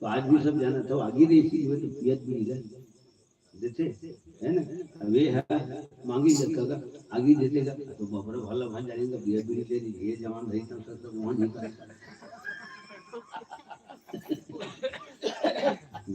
तो आज भी सब जाना था आगे रही इसी में तो पियत भी नहीं देते है ना। वे है मांगी जगह आगे देतेगा तो बपरे भला भान जानेगा पियत भी नहीं दे ये जवान रही तब सब वहां नहीं करेगा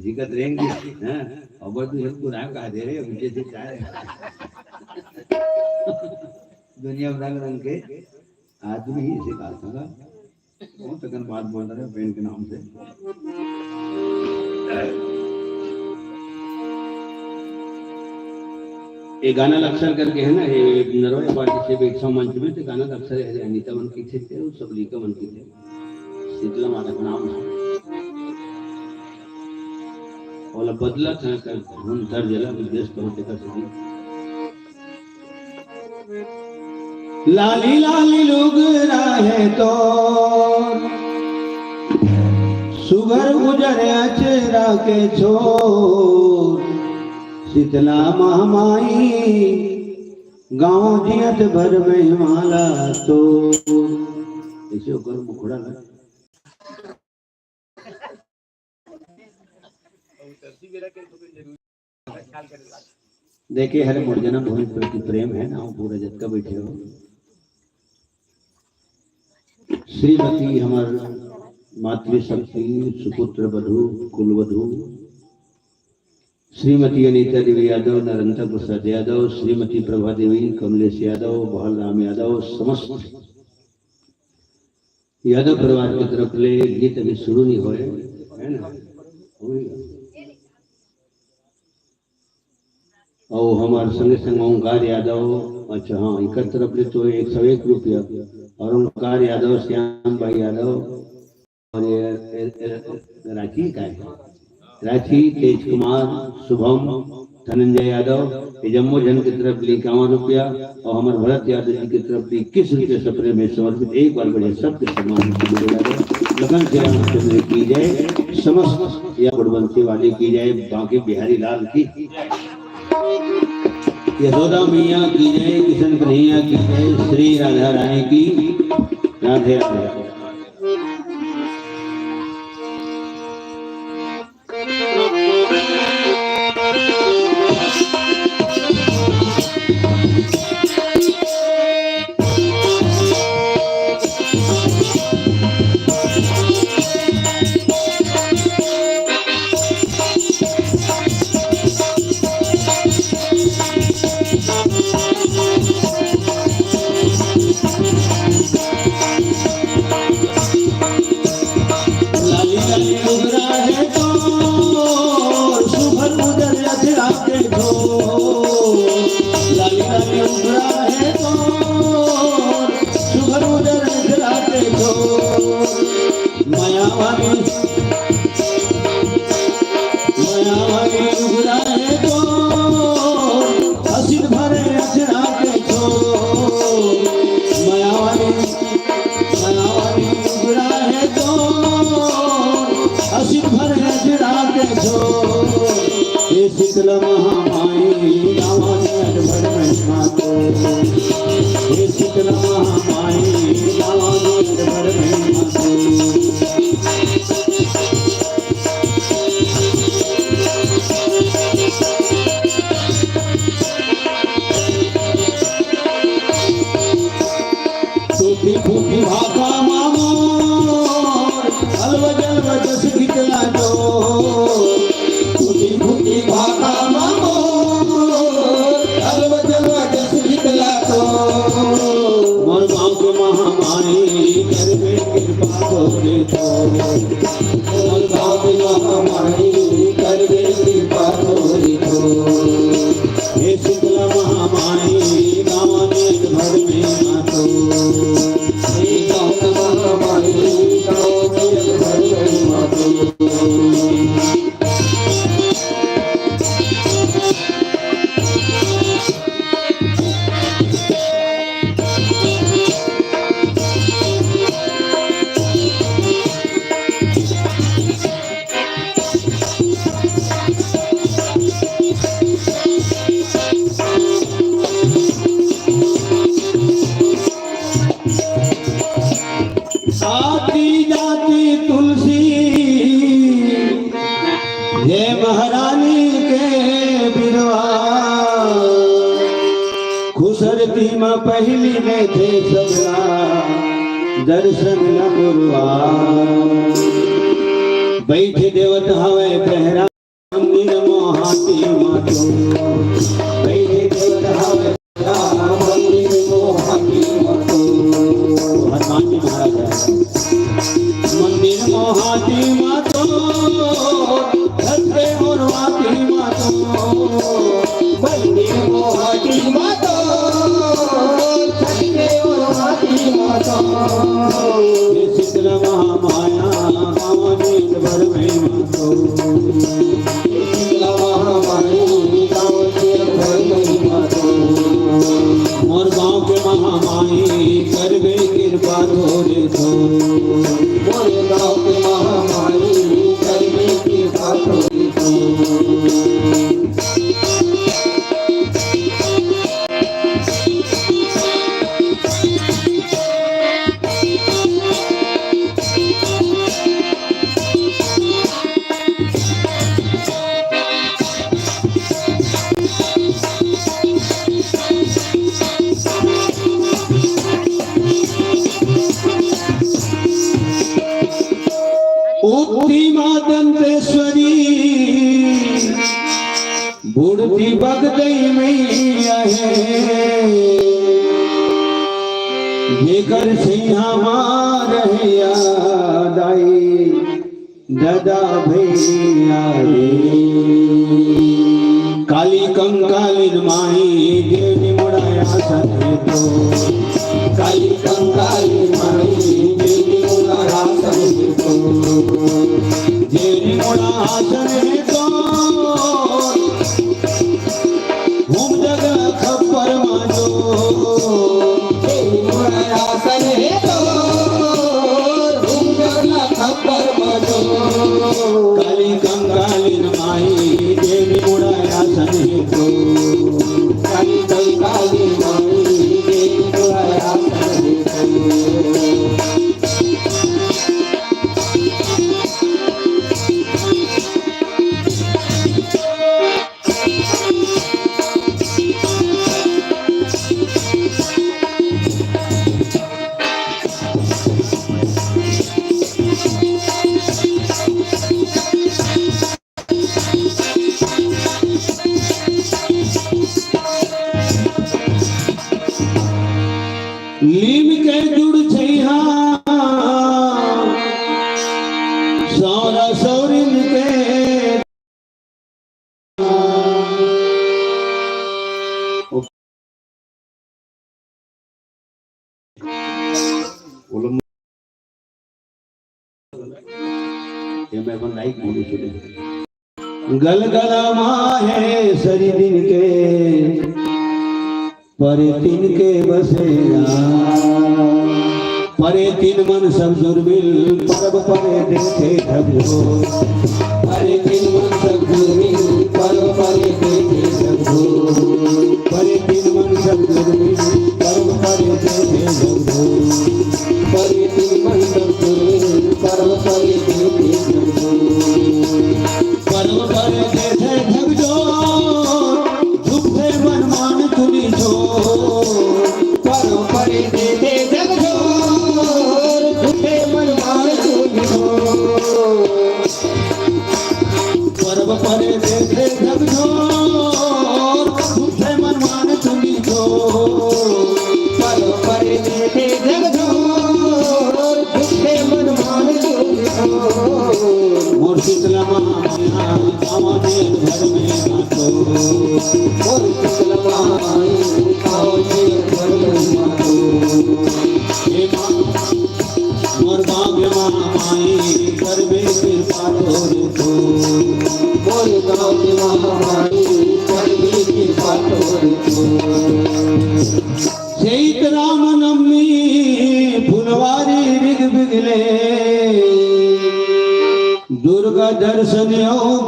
जिगत रहेंगे हैं अब तो हमको राम कहा दे रहे मुझे से चाहे दुनिया रंग रंग के आदमी ही इसे कहा था बहुत अगर बात बोल रहे हैं पेन के नाम से। एक गाना अक्सर करके है ना ये नरवाई पार्टी से 100 मंच में तो गाना अक्सर है अनीता मन की थे वो सब लीका मन की थे शीतला माता का नाम है और बदला था कर हम दर जला विदेश पहुंचे का सभी लाली लाली लोग राहे तो सुगर गुजरे चेहरा के छोर शीतला महामाई गाँव जियत भर में माला तो ऐसे होकर मुखड़ा लगा देखिए हरे मुर्जना भूमि प्रति प्रेम है ना पूरा जग का बैठे हो श्रीमती हमार मातृशक्ति सुपुत्र वधु कुलवधु श्रीमती अनीता देवी यादव नरेंद्र प्रसाद यादव श्रीमती प्रभा देवी कमलेश यादव बहल राम यादव समस्त यादव परिवार की तरफ ले गीत अभी शुरू नहीं हो है ना और हमारे संगे संग ओंकार यादव अच्छा हाँ एक तरफ ले तो 101 रुपया और ओंकार यादव श्याम भाई यादव और रांची का है रांची तेज कुमार शुभम धनंजय यादव जम्मू जन की तरफ ली 51 रुपया और हमारे भरत यादव जी की तरफ ली 21 रुपये सपने में समर्पित एक बार बड़े सबके सम्मान लगन से रामचंद्र की जाए समस्त या गुणवंती वाली की जाए बांके बिहारी लाल की यशोदा मैया की जय किशन कन्हैया की जय श्री राधा रानी की राधे राधे। शीतला महामाई गाँव भर में मातो हे शीतला महामाई गाँव भर में मातो टूटी फूटी भाका मामो अलव जलव जस शीतला दो भाका मामो अलव जलव जस शीतला तो मोर गाँव के महामाई कर में कृपा होके तो मोर गाँव के महामाई कर में कृपा होके तो हे शीतला महामाई गाँव में भर में मातो हे गाँव महामाई गाँव में भर में मातो महारानी के बिरवा खुसरती में पहली में थे सबला दर्शन न गुरुआ बैठे देवत हवे पहरा मंदिर मोहाती मातो बैठे देवत हवे मंदिर मोहाती मातो हनुमान जी महाराज मंदिर मोहाती मातो धरते और वाती मातो मंदिर मोहाती मातो धरते और वाती मातो ये शीतला महामाया कामनी भर में मातो शीतला महामाया कामनी भर में मातो मोर गांव के महामाई कर गई कृपा थोड़े तो मोर गांव के महामाई कर गई कृपा थोड़े तो दंतेश्वरी बुढ़ती बगदई मैया है जेकर सिंहा मार दाई दादा भैया काली कंकालिन माई देवी मुड़ाया सके तो काली कंकालिन माई देवी मुड़ाया सके तो देवी मुड़ा सके तो घूम जगह खप्पर मानो देवी मुड़ा सके तो घूम जगह खप्पर मानो काली कंकालिन माई देवी मुड़ाया सके तो काली कंकालिन माई देवी मुड़ाया सके तो लीम के जुड़ छैहा सौरा सौरिन के गलगला माहे सरी दिन के परे तीन के बसेरा परे तीन मन सब दुर्मिल परब परे देखे ढबो परे तीन मन सब दुर्मिल परब परे देखे ढबो परे तीन मन सब दुर्मिल परब परे देखे ढबो परे तीन मन सब दुर्मिल परब परे देखे ढबो परब परे देखे ढबो झुके मन मान तुनी जो परब परे देखे ढबो झुके मन मान तुनी जो परब परे देखे ढबो झुके मन मान तुनी जो परब परे देखे ढबो झुके मन मान तुनी जो मोर शीतला महामाया कामनी घर में मातो मोर शीतला महामाया कामनी घर में मातो हे मोर भाग्य महामाई करबे कृपा तोरे तो मोर भाग्य महामाई करबे कृपा तोरे तो चैत राम नवमी फुलवारी रिग बिगले दुर्गा दर्शन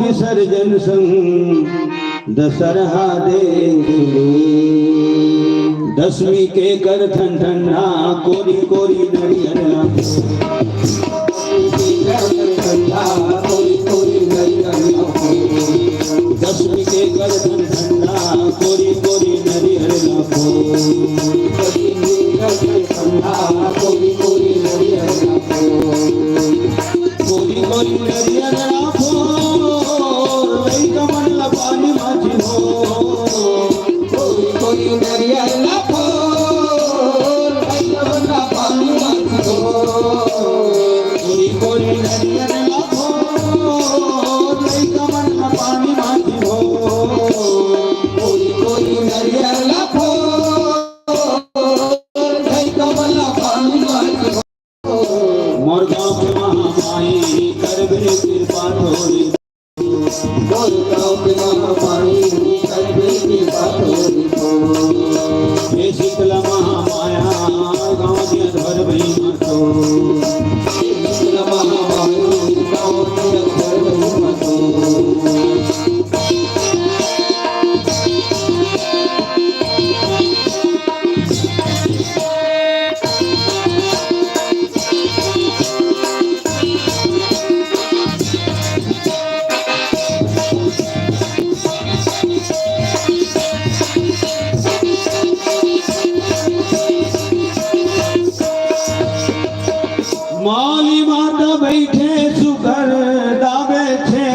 विसर्जन संग दशहरा देंगे दसवीं के कर ठंडा कोरी कोरी नरियरा ठंडा कोरी कोरी नरियरा कोरी नरियर फोर लई कमल पानी माझी हो कोरी नरियर फोर लई कमल पानी माझी हो कोरी नरियर फोर लई कमल पानी माझी हो कोरी नरियर फोर लई कमल पानी माझी हो मोर गाँव के महामाई करबे कृपा थोड़ी मोर गाँव के महामाई करबे कृपा थोड़ी हे शीतला महामाया गाँव के घर भई मतो शीतला महामाई गाँव के घर भई मतो माली माता बैठे सुकर दावे छे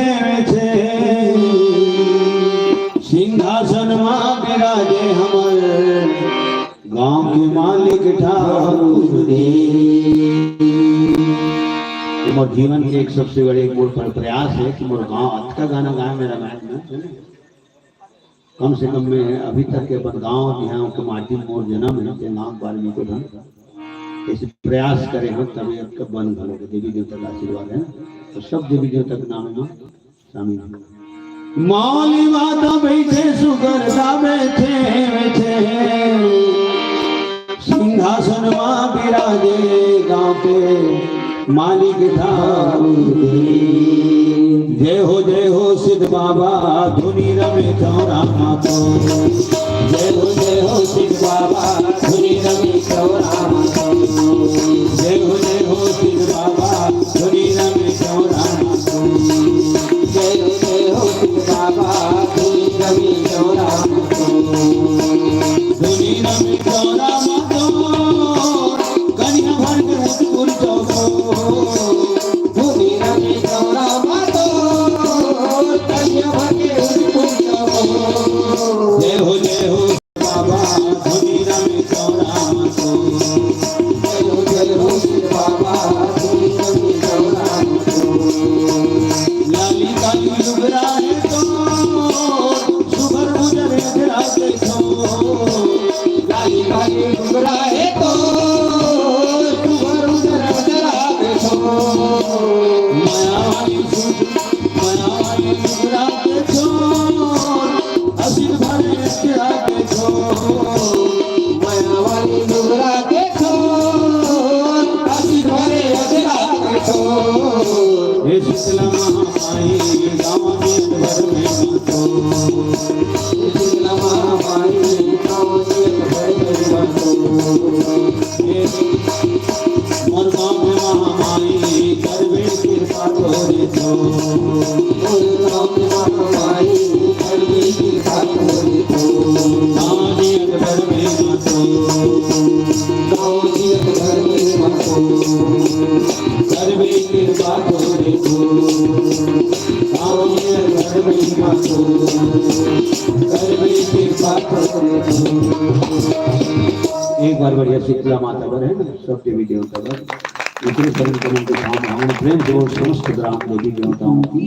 सिंहासन मां विराजे हमर गांव के मालिक ठाकुर मोर जीवन के एक सबसे बड़े मोर प्रयास है कि मोर गांव अच्छा गाना गाए मेरा मैच में कम से कम में अभी तक के अपन गाँव यहाँ के माटी मोर जन्म है के नाम वाल्मीकि को धन ऐसे प्रयास करें हम तभी आपका बन भलोगे देवी देवता का आशीर्वाद है तो सब देवी देवता के नाम में शामिल है माली माता बैठे सुगर दावे थे सिंहासन मां विराजे गांव के मालिक ठाकुर जय हो सिद्ध बाबा धुनी रमे चौरा मातो जय हो सिद्ध बाबा धुनी रमे चौरा मातो जय हो सिद्ध बाबा धुनी रमे चौरा मातो जय हो सिद्ध बाबा धुनी रमे चौरा मातो धुनी रमे चौरा मातो कन्या भर के उठपुर चौको धुनी रमे चौरा मातो कन्या भर के उठपुर चौको जय हो बाबा धुनी रमे चौरा मातो जय हो बाबा धुनी रमे चौरा मातो लाली काली लुगरा है तो सुगर गुजर अधरा देखो लाली काली लुगरा है तो सुगर गुजर अधरा देखो मायावाली लुगरा देखो असीम भरे अधरा देखो मायावाली लुगरा देखो असीम भरे अधरा देखो हे शीतला महामाई गाँव के घर में मतो शीतला महामाई गाँव के घर में मतो मोर गाँव में महामाई करबे कृपा थोड़ी तो मोर गाँव में महामाई करबे कृपा थोड़ी तो गाँव के घर में मतो गाँव के घर में मतो करबे कृपा थोड़ी तो गाँव के घर में मतो करबे कृपा थोड़ी तो एक बार बढ़िया शीतला माता पर है ना सब देवी देवता पर इतने सरल कमल के धाम हम प्रेम से बोल समस्त ग्राम देवी देवताओं की